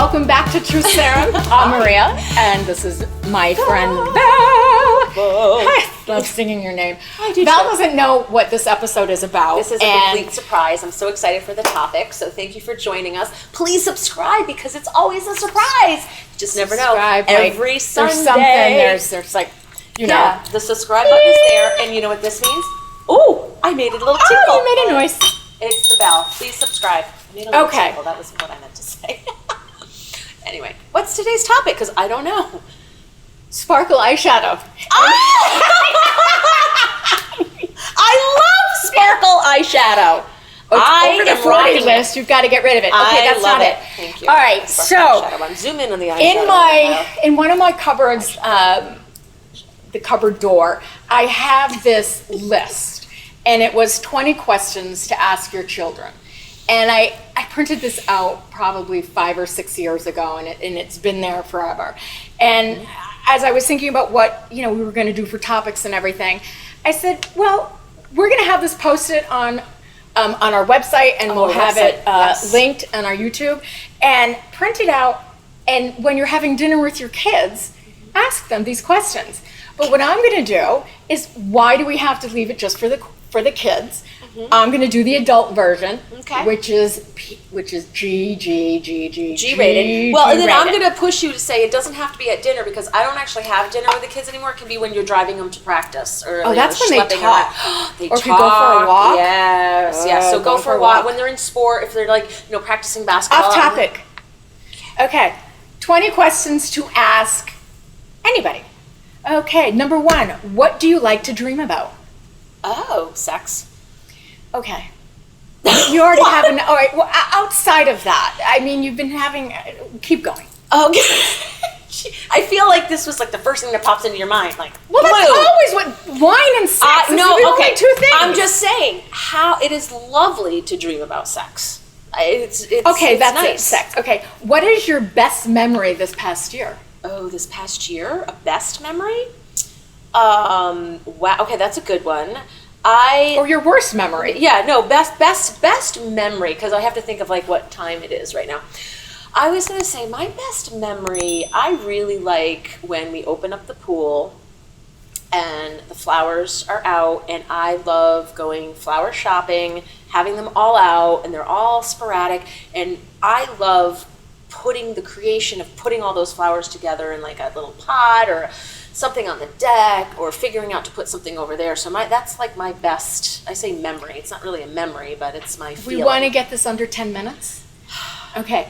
welcome back to Truth Serum. I'm Maria, and this is my friend Val. I love singing your name. Val doesn't know what this episode is about. This is a complete surprise. I'm so excited for the topic, so thank you for joining us. Please subscribe because it's always a surprise. You just never know. Every Sunday. There's something, there's like, you know. Yeah, the subscribe button is there, and you know what this means? Oh, I made it a little tinkle. Oh, you made a noise. It's the bell. Please subscribe. I made a little tinkle. That was what I meant to say. Anyway, what's today's topic? Because I don't know. Sparkle eyeshadow. I love sparkle eyeshadow. Over the 40 list, you've got to get rid of it. Okay, that's not it. Thank you. All right, so I'm zooming in on the eyeshadow. In one of my cupboards, the cupboard door, I have this list, and it was 20 questions to ask your children. And I printed this out probably 5 or 6 years ago, and it's been there forever. And as I was thinking about what we were going to do for topics and everything, I said, well, we're going to have this posted on our website, and we'll have it linked on our YouTube, and print it out. And when you're having dinner with your kids, ask them these questions. But what I'm going to do is, why do we have to leave it just for the kids? I'm going to do the adult version, which is G rated. Well, and then I'm going to push you to say it doesn't have to be at dinner, because I don't actually have dinner with the kids anymore. It can be when you're driving them to practice, or that's when they talk. They or talk. If you go for a walk. Yes, yes. So go for a walk when they're in sport. If they're practicing basketball. Off topic. Okay, 20 questions to ask anybody. Okay, number 1, what do you like to dream about? Oh, sex. Okay. You already have an, all right, well, outside of that, I mean, you've been having, keep going. Okay. I feel like this was the first thing that pops into your mind, well, that's always what wine and sex is. Okay, 2 things. I'm just saying, how it is lovely to dream about sex. It's that's nice. It, sex. Okay, what is your best memory this past year? Oh, this past year? A best memory? Wow, okay, that's a good one. Or your worst memory. Yeah, no, best memory, because I have to think of what time it is right now. I was going to say my best memory, I really like when we open up the pool and the flowers are out, and I love going flower shopping, having them all out, and they're all sporadic, and I love the creation of putting all those flowers together in a little pot or something on the deck, or figuring out to put something over there. So that's my best, I say memory. It's not really a memory, but it's my feeling. We want to get this under 10 minutes? Okay.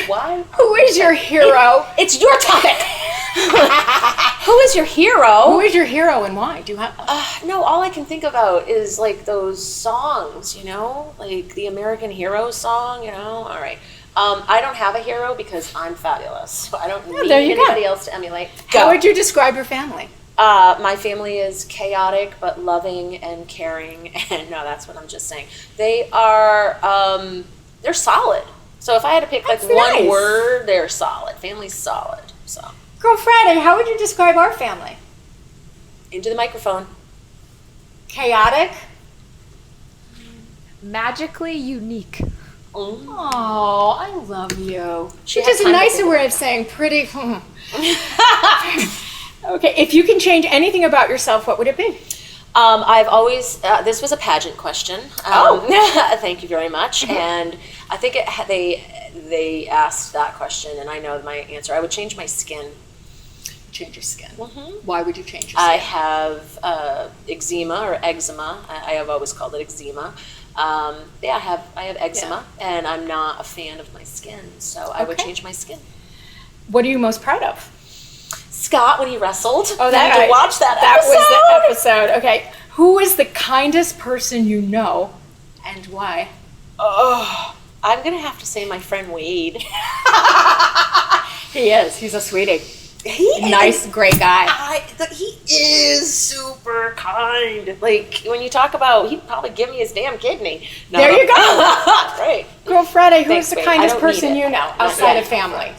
Why? Who is your hero? It's your topic. Who is your hero? Who is your hero and why? Do you have? No, all I can think about is those songs, like the American Hero song, All right. I don't have a hero because I'm fabulous. So I don't need anybody else to emulate. How would you describe your family? My family is chaotic but loving and caring, and no, that's what I'm just saying. They are, they're solid. So if I had to pick one word, they're solid. Family's solid. So. Girl Friday, how would you describe our family? Into the microphone. Chaotic. Magically unique. Oh, I love you. She has a nicer way of saying pretty. Okay, if you can change anything about yourself, what would it be? I've always, this was a pageant question. Thank you very much. And I think they asked that question, and I know my answer. I would change my skin. Change your skin. Mm-hmm. Why would you change your skin? I have eczema or eczema. I have always called it eczema. I have eczema, and I'm not a fan of my skin, so I would change my skin. What are you most proud of? Scott, when he wrestled. Oh, you need to watch that episode. That was the episode. Okay. Who is the kindest person you know, and why? Oh, I'm going to have to say my friend Wade. He is. He's a sweetie. Nice, great guy. He is super kind. When you talk about, he'd probably give me his damn kidney. No. There you go. Right. Girl Friday, who's Thanks, the babe. kindest person you know outside of family?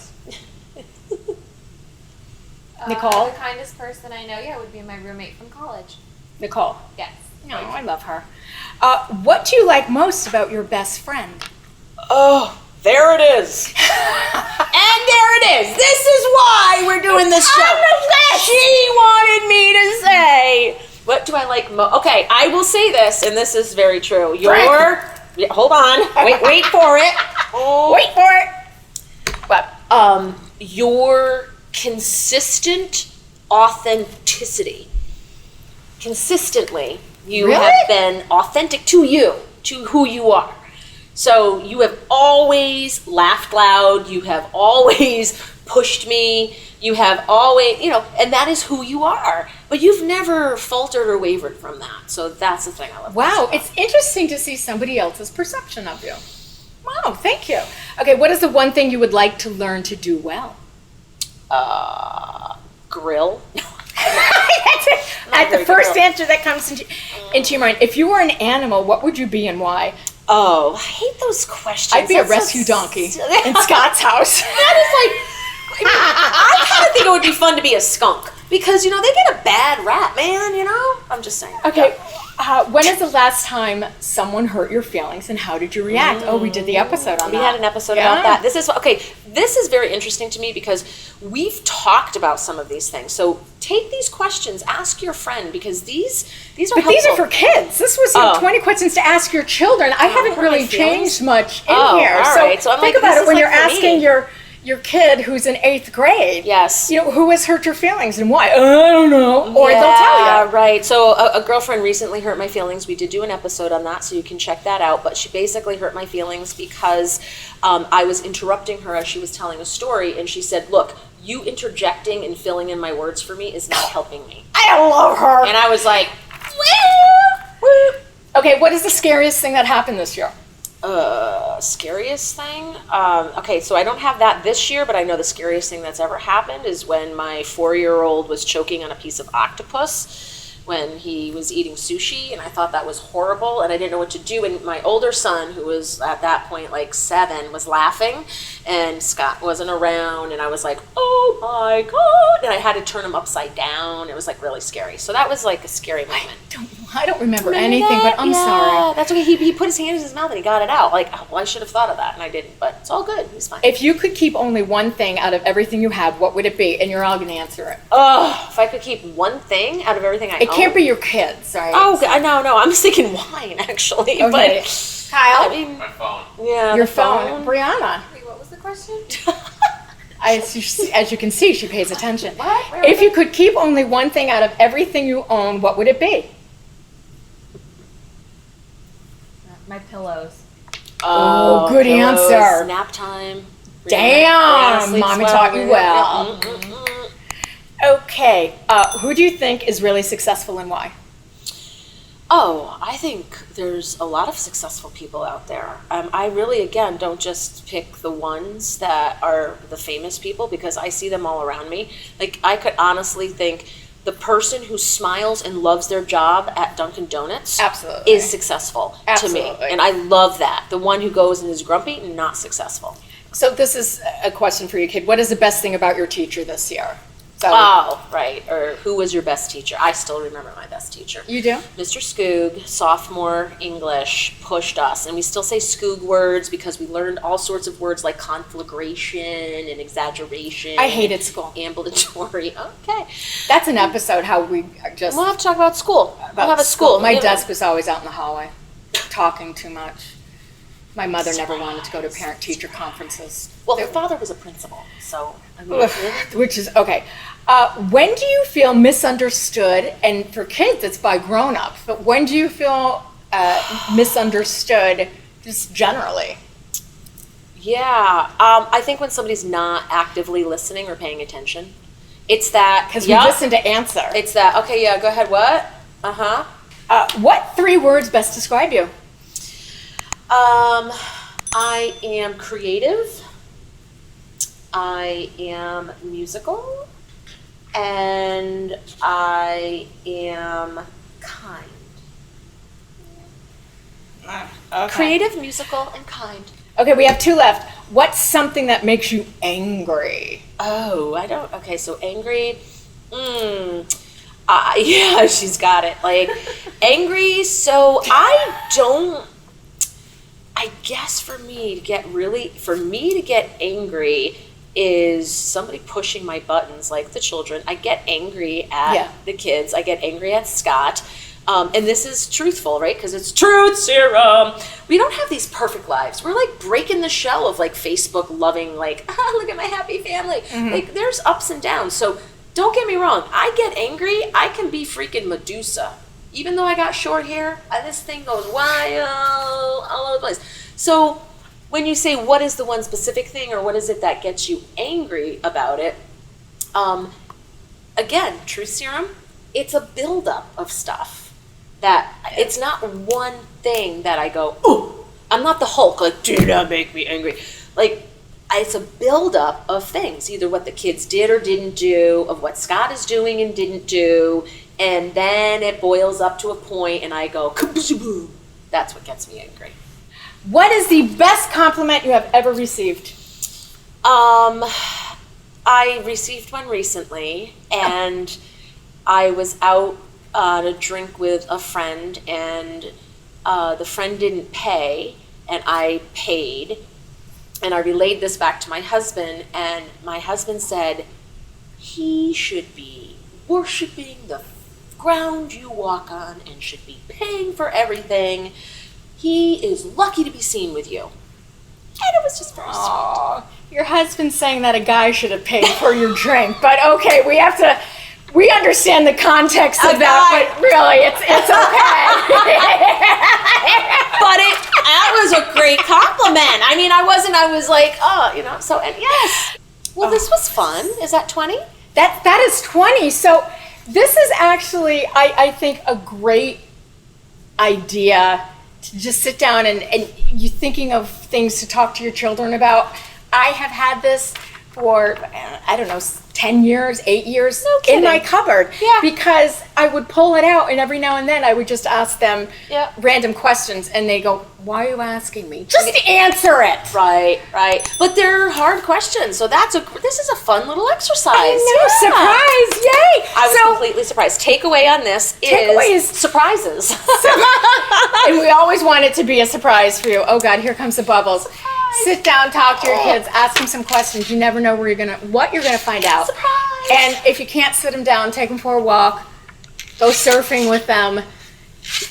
Nicole? The kindest person I know, would be my roommate from college. Nicole? Yes. Oh, I love her. What do you like most about your best friend? Oh, there it is. And there it is. This is why we're doing this show. On the list. She wanted me to say, what do I like most? Okay, I will say this, and this is very true. Hold on. Wait for it. Wait for it. What? Your consistent authenticity. Consistently, you Really? have been authentic to you, to who you are. So you have always laughed loud. You have always pushed me. You have always, and that is who you are. But you've never faltered or wavered from that. So that's the thing I love. Wow, it's interesting to see somebody else's perception of you. Wow, thank you. Okay, what is the one thing you would like to learn to do well? Grill. At the first answer that comes into your mind, if you were an animal, what would you be and why? Oh, I hate those questions. I'd be a That's rescue so donkey silly. in Scott's house. That is I kind of think it would be fun to be a skunk because, they get a bad rap, man, I'm just saying. Okay, when is the last time someone hurt your feelings and how did you react? Oh, we did the episode on that. We had an episode about that. This is very interesting to me because we've talked about some of these things. So take these questions, ask your friend because these are But helpful. these are for kids. This was 20 questions to ask your children. I haven't hurt really my feelings? changed much in Oh, here. all right. So I'm think like, about this it when is you're like for asking me. your kid who's in 8th grade. Yes. Who has hurt your feelings and why? I don't know. Or they'll tell you. Right. So a girlfriend recently hurt my feelings. We did do an episode on that, so you can check that out. But she basically hurt my feelings because I was interrupting her as she was telling a story, and she said, "Look, you interjecting and filling in my words for me is not helping me." I love her. And I was like, Okay, what is the scariest thing that happened this year? scariest thing? Okay, so I don't have that this year, but I know the scariest thing that's ever happened is when my 4-year-old was choking on a piece of octopus when he was eating sushi, and I thought that was horrible, and I didn't know what to do. And my older son, who was at that point like 7, was laughing, and Scott wasn't around, and I was like, oh my God, and I had to turn him upside down. It was like really scary. So that was like a scary moment. I don't remember Remember anything, that? but I'm Yeah, sorry. that's okay. He put his hand in his mouth and he got it out. Like, well, I should have thought of that, and I didn't, but it's all good. He's fine. If you could keep only one thing out of everything you have, what would it be? And you're all going to answer it. Oh, if I could keep one thing out of everything I own. It can't be your kids, right? Oh, no. I was thinking wine, actually. Okay. But, Kyle? I mean, My phone. yeah, Your the phone. Brianna. Wait, what was the question? As you can see, she pays attention. What? If you could keep only one thing out of everything you own, what would it be? My pillows. Oh, good pillows, answer. Nap time. Damn, Brianna sleeps Mommy taught you well. Mm-mm-mm. Okay, who do you think is really successful and why? Oh, I think there's a lot of successful people out there. I really, again, don't just pick the ones that are the famous people because I see them all around me. Like, I could honestly think the person who smiles and loves their job at Dunkin' Donuts Absolutely. is successful to Absolutely. me. And I love that. The one who goes and is grumpy, not successful. So this is a question for you, kid. What is the best thing about your teacher this year? So Oh, right. Or who was your best teacher? I still remember my best teacher. you do? Mr. Skoog, sophomore English, pushed us. And we still say Skoog words because we learned all sorts of words like conflagration and exaggeration. I hated school. Ambulatory. Okay. That's an episode how we just We'll have to talk about school. We'll about have a school. My You know. desk was always out in the hallway, talking too much. My mother never wanted to go to parent-teacher conferences. Well, her father was a principal, so I mean, Ugh, which is okay. When do you feel misunderstood? And for kids, it's by grown-ups. But when do you feel misunderstood, just generally? yeah. I think when somebody's not actively listening or paying attention, it's that Because we listen to answer. It's that. Okay, yeah. Go ahead. What? What 3 words best describe you? I am creative. I am musical. And I am kind. Creative, musical, and kind. Okay, we have 2 left. What's something that makes you angry? Oh, I don't. Okay, so angry. Yeah, she's got it. Like, angry. So I don't. I guess for me to get angry, is somebody pushing my buttons, like the children. I get angry at Yeah. the kids. I get angry at Scott. And this is truthful, right? Because it's Truth Serum. We don't have these perfect lives. We're like breaking the shell of like Facebook loving, like, look at my happy family. Like there's ups and downs. So don't get me wrong. I get angry. I can be freaking Medusa. Even though I got short hair, this thing goes wild all over the place. So when you say what is the one specific thing or what is it that gets you angry about it, again, Truth Serum, it's a buildup of stuff. That it's not one thing that I go, oh, I'm not the Hulk, like, do not make me angry. Like, it's a buildup of things, either what the kids did or didn't do, of what Scott is doing and didn't do, and then it boils up to a point and I go, kaboom. That's what gets me angry. What is the best compliment you have ever received? I received one recently, and I was out on a drink with a friend, and the friend didn't pay, and I paid, and I relayed this back to my husband, and my husband said, he should be worshiping the ground you walk on and should be paying for everything. He is lucky to be seen with you. And it was just very sweet. Aw, your husband's saying that a guy should have paid for your drink, but okay, we understand the context of that, but really, it's okay. But that was a great compliment. I mean, I was like, oh, so, and yes. Well, this was fun. Is that 20? That is 20. So this is actually, I think, a great idea to just sit down and you thinking of things to talk to your children about. I have had this for, I don't know, 10 years, 8 years in my cupboard. Yeah. Because I would pull it out and every now and then I would just ask them random questions and they go, why are you asking me? Just answer it. Right. But they're hard questions, so this is a fun little exercise. I know, surprise, yay. I was completely surprised. Takeaway on this is surprises. And we always want it to be a surprise for you. Oh God, here comes the bubbles. Sit down, talk to your kids, ask them some questions. You never know what you're gonna find out. Surprise! And if you can't sit them down, take them for a walk, go surfing with them.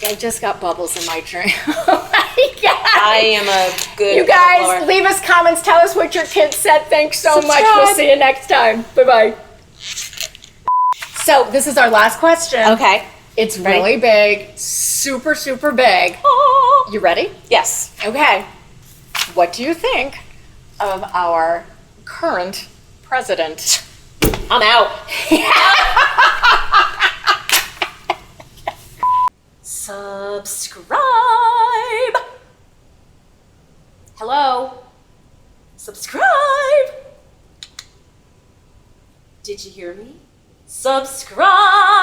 I just got bubbles in my drink. Oh my God! I am a good. You guys, leave us comments. Tell us what your kids said. Thanks so much. We'll see you next time. Bye bye. So this is our last question. Okay. It's really big, super, super big. You ready? Yes. Okay. What do you think of our current president? I'm out. Subscribe. Hello. Subscribe. Did you hear me? Subscribe.